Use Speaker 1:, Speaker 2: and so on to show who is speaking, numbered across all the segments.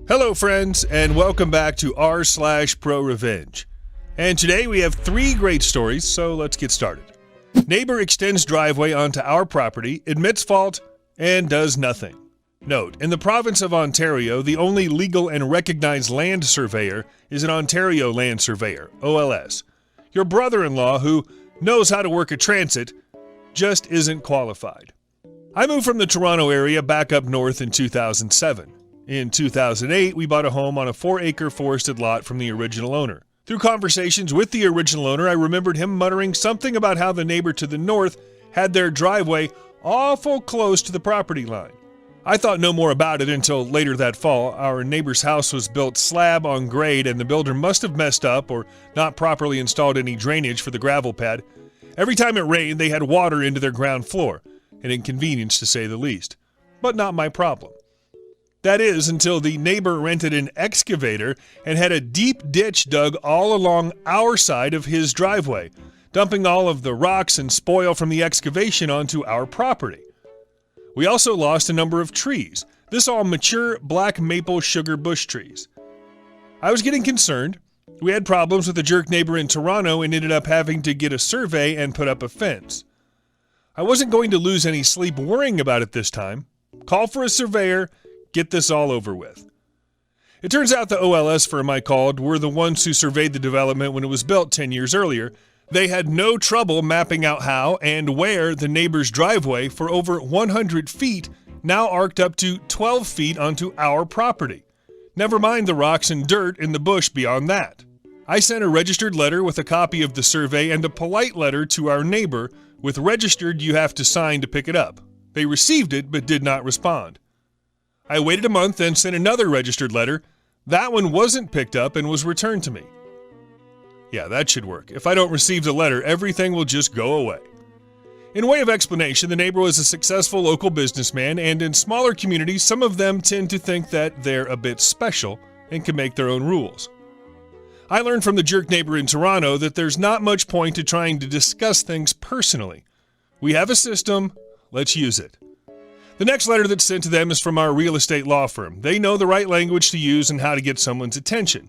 Speaker 1: Hello friends, and welcome back to r/ProRevenge. And today we have 3 great stories, so let's get started. Neighbor extends driveway onto our property, admits fault, and does nothing. Note, in the province of Ontario, the only legal and recognized land surveyor is an Ontario Land Surveyor, OLS. Your brother-in-law, who knows how to work a transit, just isn't qualified. I moved from the Toronto area back up north in 2007. In 2008, we bought a home on a 4-acre forested lot from the original owner. Through conversations with the original owner, I remembered him muttering something about how the neighbor to the north had their driveway awful close to the property line. I thought no more about it until later that fall. Our neighbor's house was built slab on grade, and the builder must have messed up or not properly installed any drainage for the gravel pad. Every time it rained, they had water into their ground floor, an inconvenience to say the least. But not my problem. That is, until the neighbor rented an excavator and had a deep ditch dug all along our side of his driveway, dumping all of the rocks and spoil from the excavation onto our property. We also lost a number of trees, this all mature black maple sugar bush trees. I was getting concerned. We had problems with a jerk neighbor in Toronto and ended up having to get a survey and put up a fence. I wasn't going to lose any sleep worrying about it this time. Call for a surveyor, get this all over with. It turns out the OLS firm I called were the ones who surveyed the development when it was built 10 years earlier. They had no trouble mapping out how and where the neighbor's driveway for over 100 feet now arced up to 12 feet onto our property. Never mind the rocks and dirt in the bush beyond that. I sent a registered letter with a copy of the survey and a polite letter to our neighbor with registered you have to sign to pick it up. They received it but did not respond. I waited a month and sent another registered letter. That one wasn't picked up and was returned to me. Yeah, that should work. If I don't receive the letter, everything will just go away. In way of explanation, the neighbor was a successful local businessman, and in smaller communities, some of them tend to think that they're a bit special and can make their own rules. I learned from the jerk neighbor in Toronto that there's not much point to trying to discuss things personally. We have a system, let's use it. The next letter that's sent to them is from our real estate law firm. They know the right language to use and how to get someone's attention.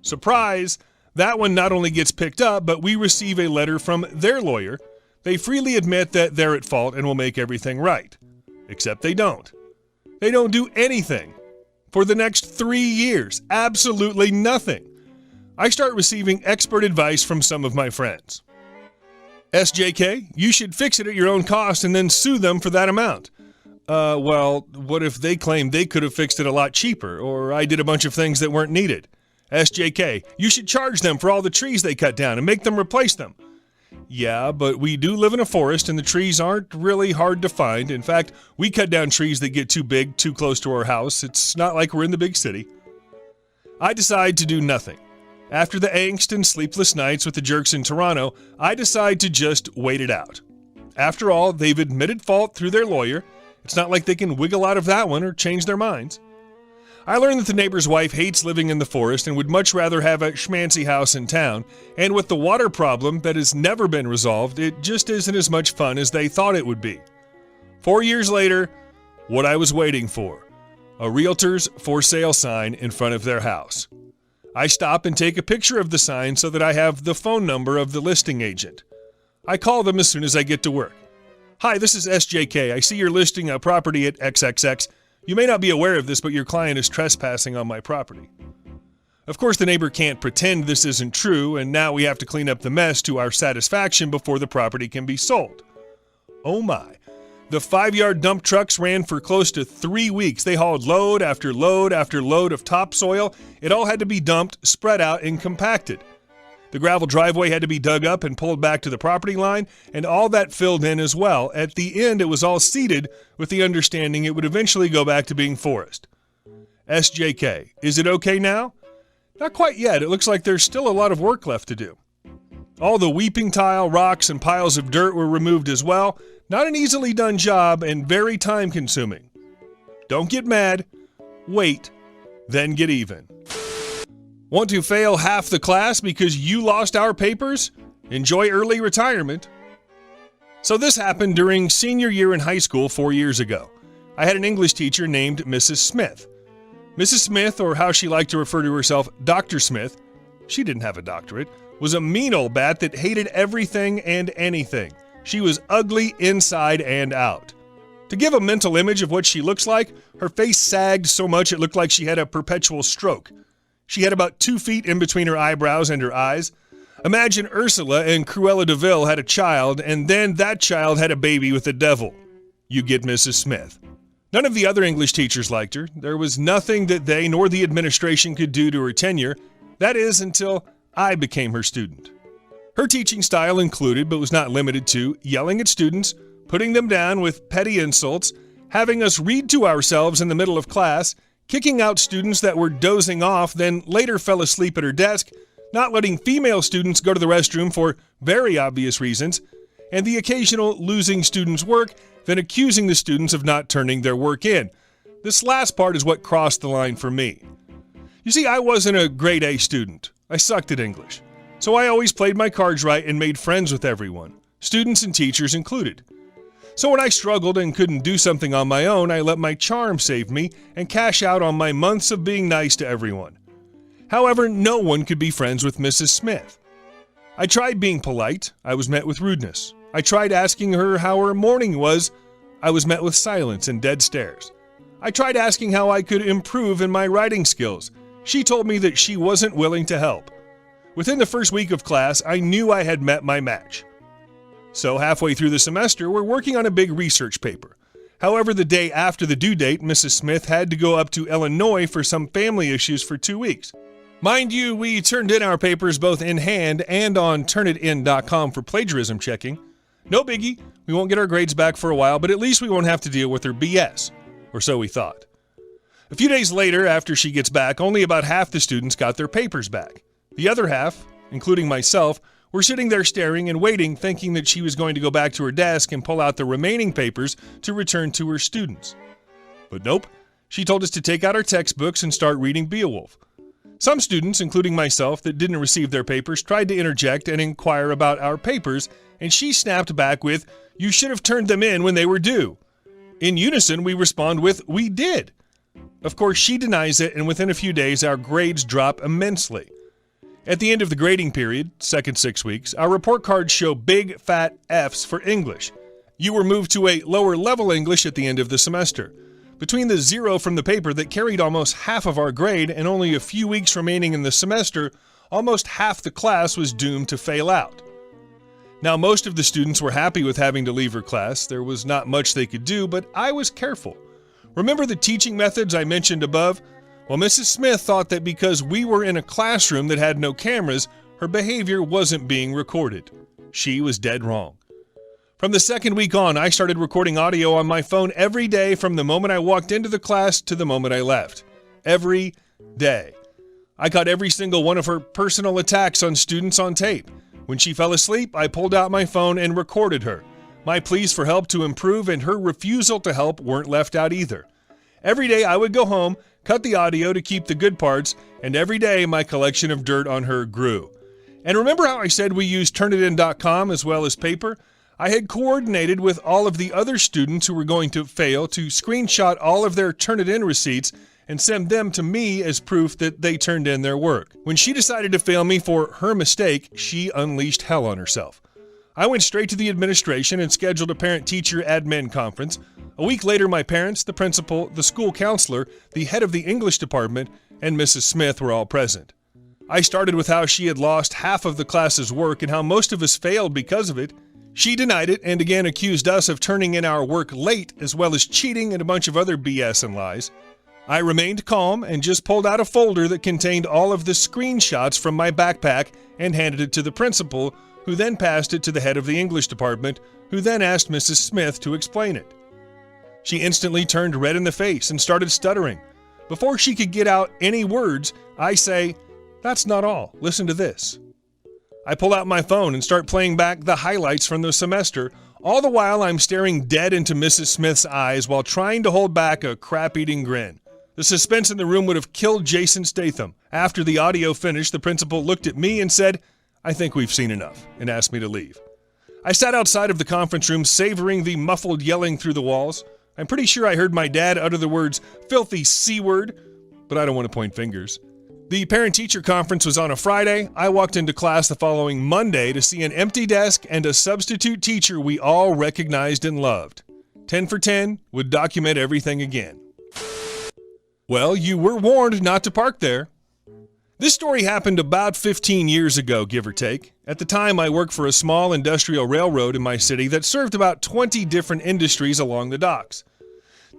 Speaker 1: Surprise! That one not only gets picked up, but we receive a letter from their lawyer. They freely admit that they're at fault and will make everything right. Except they don't. They don't do anything. For the next 3 years, absolutely nothing. I start receiving expert advice from some of my friends. SJK, you should fix it at your own cost and then sue them for that amount. Well, what if they claim they could have fixed it a lot cheaper, or I did a bunch of things that weren't needed? SJK, you should charge them for all the trees they cut down and make them replace them. Yeah, but we do live in a forest and the trees aren't really hard to find. In fact, we cut down trees that get too big, too close to our house. It's not like we're in the big city. I decide to do nothing. After the angst and sleepless nights with the jerks in Toronto, I decide to just wait it out. After all, they've admitted fault through their lawyer. It's not like they can wiggle out of that one or change their minds. I learned that the neighbor's wife hates living in the forest and would much rather have a schmancy house in town, and with the water problem that has never been resolved, it just isn't as much fun as they thought it would be. 4 years later, what I was waiting for, a realtor's for sale sign in front of their house. I stop and take a picture of the sign so that I have the phone number of the listing agent. I call them as soon as I get to work. Hi, this is SJK. I see you're listing a property at XXX. You may not be aware of this, but your client is trespassing on my property. Of course, the neighbor can't pretend this isn't true, and now we have to clean up the mess to our satisfaction before the property can be sold. Oh my. The 5-yard dump trucks ran for close to 3 weeks. They hauled load after load after load of topsoil. It all had to be dumped, spread out, and compacted. The gravel driveway had to be dug up and pulled back to the property line, and all that filled in as well. At the end, it was all seeded with the understanding it would eventually go back to being forest. SJK, is it okay now? Not quite yet. It looks like there's still a lot of work left to do. All the weeping tile, rocks, and piles of dirt were removed as well. Not an easily done job and very time-consuming. Don't get mad. Wait, then get even. Want to fail half the class because you lost our papers? Enjoy early retirement. So this happened during senior year in high school 4 years ago. I had an English teacher named Mrs. Smith. Mrs. Smith, or how she liked to refer to herself, Dr. Smith, she didn't have a doctorate, was a mean old bat that hated everything and anything. She was ugly inside and out. To give a mental image of what she looks like, her face sagged so much it looked like she had a perpetual stroke. She had about 2 feet in between her eyebrows and her eyes. Imagine Ursula and Cruella de Vil had a child, and then that child had a baby with the devil. You get Mrs. Smith. None of the other English teachers liked her. There was nothing that they nor the administration could do to her tenure. That is, until I became her student. Her teaching style included, but was not limited to, yelling at students, putting them down with petty insults, having us read to ourselves in the middle of class, kicking out students that were dozing off, then later fell asleep at her desk, not letting female students go to the restroom for very obvious reasons, and the occasional losing students' work, then accusing the students of not turning their work in. This last part is what crossed the line for me. You see, I wasn't a grade A student. I sucked at English. So I always played my cards right and made friends with everyone, students and teachers included. So when I struggled and couldn't do something on my own, I let my charm save me and cash out on my months of being nice to everyone. However, no one could be friends with Mrs. Smith. I tried being polite. I was met with rudeness. I tried asking her how her morning was. I was met with silence and dead stares. I tried asking how I could improve in my writing skills. She told me that she wasn't willing to help. Within the first week of class, I knew I had met my match. So halfway through the semester, we're working on a big research paper. However, the day after the due date, Mrs. Smith had to go up to Illinois for some family issues for 2 weeks. Mind you, we turned in our papers both in hand and on Turnitin.com for plagiarism checking. No biggie, we won't get our grades back for a while, but at least we won't have to deal with her BS. Or so we thought. A few days later, after she gets back, only about half the students got their papers back. The other half, including myself, were sitting there staring and waiting, thinking that she was going to go back to her desk and pull out the remaining papers to return to her students. But nope, she told us to take out our textbooks and start reading Beowulf. Some students, including myself, that didn't receive their papers tried to interject and inquire about our papers, and she snapped back with, "You should have turned them in when they were due." In unison, we respond with, "We did." Of course, she denies it, and within a few days, our grades drop immensely. At the end of the grading period, second 6 weeks, our report cards show big, fat Fs for English. You were moved to a lower level English at the end of the semester. Between the 0 from the paper that carried almost half of our grade and only a few weeks remaining in the semester, almost half the class was doomed to fail out. Now, most of the students were happy with having to leave her class. There was not much they could do, but I was careful. Remember the teaching methods I mentioned above? Well, Mrs. Smith thought that because we were in a classroom that had no cameras, her behavior wasn't being recorded. She was dead wrong. From the second week on, I started recording audio on my phone every day from the moment I walked into the class to the moment I left. Every day. I caught every single one of her personal attacks on students on tape. When she fell asleep, I pulled out my phone and recorded her. My pleas for help to improve and her refusal to help weren't left out either. Every day I would go home, cut the audio to keep the good parts, and every day my collection of dirt on her grew. And remember how I said we used Turnitin.com as well as paper? I had coordinated with all of the other students who were going to fail to screenshot all of their Turnitin receipts and send them to me as proof that they turned in their work. When she decided to fail me for her mistake, she unleashed hell on herself. I went straight to the administration and scheduled a parent-teacher admin conference. A week later, my parents, the principal, the school counselor, the head of the English department, and Mrs. Smith were all present. I started with how she had lost half of the class's work and how most of us failed because of it. She denied it and again accused us of turning in our work late as well as cheating and a bunch of other BS and lies. I remained calm and just pulled out a folder that contained all of the screenshots from my backpack and handed it to the principal, who then passed it to the head of the English department, who then asked Mrs. Smith to explain it. She instantly turned red in the face and started stuttering. Before she could get out any words, I say, "That's not all. Listen to this." I pull out my phone and start playing back the highlights from the semester. All the while, I'm staring dead into Mrs. Smith's eyes while trying to hold back a crap-eating grin. The suspense in the room would have killed Jason Statham. After the audio finished, the principal looked at me and said, "I think we've seen enough," and asked me to leave. I sat outside of the conference room, savoring the muffled yelling through the walls. I'm pretty sure I heard my dad utter the words, "filthy C-word." but I don't want to point fingers. The parent-teacher conference was on a Friday. I walked into class the following Monday to see an empty desk and a substitute teacher we all recognized and loved. 10 for 10 would document everything again. Well, you were warned not to park there. This story happened about 15 years ago, give or take. At the time, I worked for a small industrial railroad in my city that served about 20 different industries along the docks.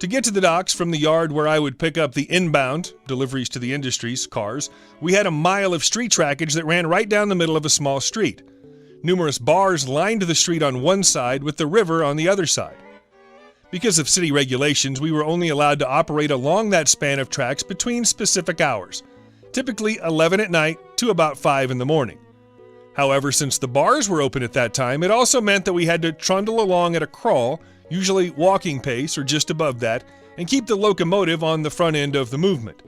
Speaker 1: To get to the docks from the yard where I would pick up the inbound, deliveries to the industries, cars, we had a mile of street trackage that ran right down the middle of a small street. Numerous bars lined the street on one side with the river on the other side. Because of city regulations, we were only allowed to operate along that span of tracks between specific hours. Typically 11 at night to about 5 in the morning. However, since the bars were open at that time, it also meant that we had to trundle along at a crawl, usually walking pace or just above that, and keep the locomotive on the front end of the movement.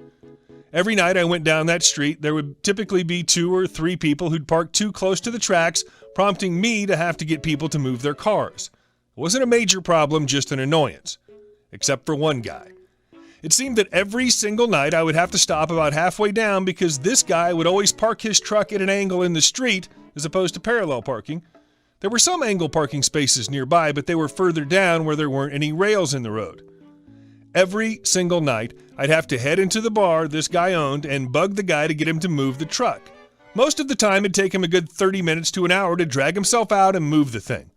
Speaker 1: Every night I went down that street, there would typically be 2 or 3 people who'd parked too close to the tracks, prompting me to have to get people to move their cars. It wasn't a major problem, just an annoyance. Except for one guy. It seemed that every single night I would have to stop about halfway down because this guy would always park his truck at an angle in the street as opposed to parallel parking. There were some angle parking spaces nearby, but they were further down where there weren't any rails in the road. Every single night, I'd have to head into the bar this guy owned and bug the guy to get him to move the truck. Most of the time, it'd take him a good 30 minutes to an hour to drag himself out and move the thing.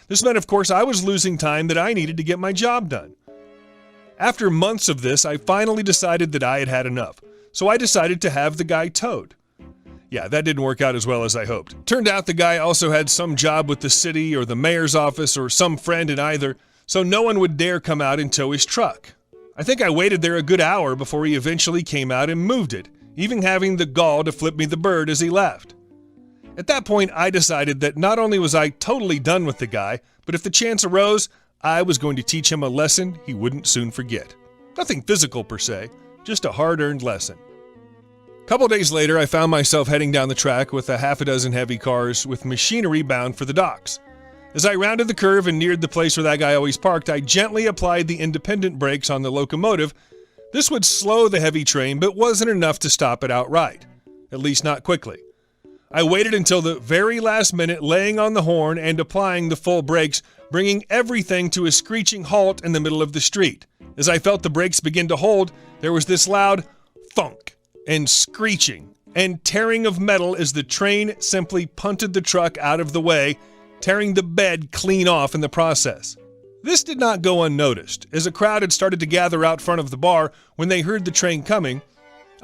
Speaker 1: This meant, of course, I was losing time that I needed to get my job done. After months of this, I finally decided that I had had enough, so I decided to have the guy towed. Yeah, that didn't work out as well as I hoped. Turned out the guy also had some job with the city or the mayor's office or some friend in either, so no one would dare come out and tow his truck. I think I waited there a good hour before he eventually came out and moved it, even having the gall to flip me the bird as he left. At that point, I decided that not only was I totally done with the guy, but if the chance arose, I was going to teach him a lesson he wouldn't soon forget. Nothing physical per se, just a hard-earned lesson. A couple days later, I found myself heading down the track with a half a dozen heavy cars with machinery bound for the docks. As I rounded the curve and neared the place where that guy always parked, I gently applied the independent brakes on the locomotive. This would slow the heavy train, but wasn't enough to stop it outright, at least not quickly. I waited until the very last minute, laying on the horn and applying the full brakes, bringing everything to a screeching halt in the middle of the street. As I felt the brakes begin to hold, there was this loud thunk and screeching and tearing of metal as the train simply punted the truck out of the way, tearing the bed clean off in the process. This did not go unnoticed, as a crowd had started to gather out front of the bar when they heard the train coming.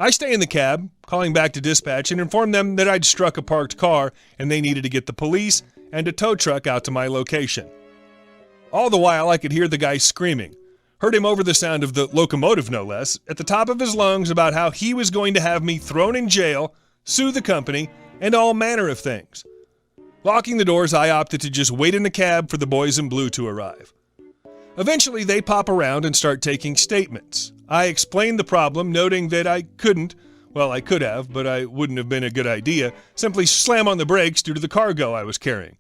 Speaker 1: I stay in the cab, calling back to dispatch, and informed them that I'd struck a parked car and they needed to get the police and a tow truck out to my location. All the while, I could hear the guy screaming. Heard him over the sound of the locomotive, no less, at the top of his lungs about how he was going to have me thrown in jail, sue the company, and all manner of things. Locking the doors, I opted to just wait in the cab for the boys in blue to arrive. Eventually, they pop around and start taking statements. I explained the problem, noting that I couldn't, well, I could have, but I wouldn't have been a good idea, simply slam on the brakes due to the cargo I was carrying,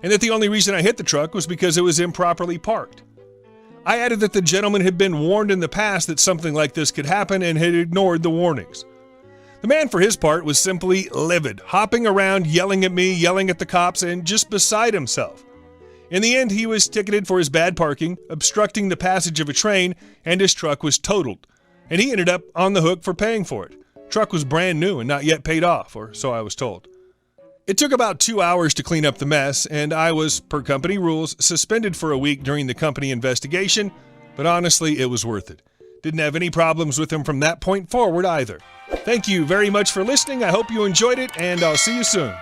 Speaker 1: and that the only reason I hit the truck was because it was improperly parked. I added that the gentleman had been warned in the past that something like this could happen and had ignored the warnings. The man, for his part, was simply livid, hopping around, yelling at me, yelling at the cops, and just beside himself. In the end, he was ticketed for his bad parking, obstructing the passage of a train, and his truck was totaled, and he ended up on the hook for paying for it. Truck was brand new and not yet paid off, or so I was told. It took about 2 hours to clean up the mess, and I was, per company rules, suspended for a week during the company investigation, but honestly, it was worth it. Didn't have any problems with him from that point forward either. Thank you very much for listening. I hope you enjoyed it, and I'll see you soon.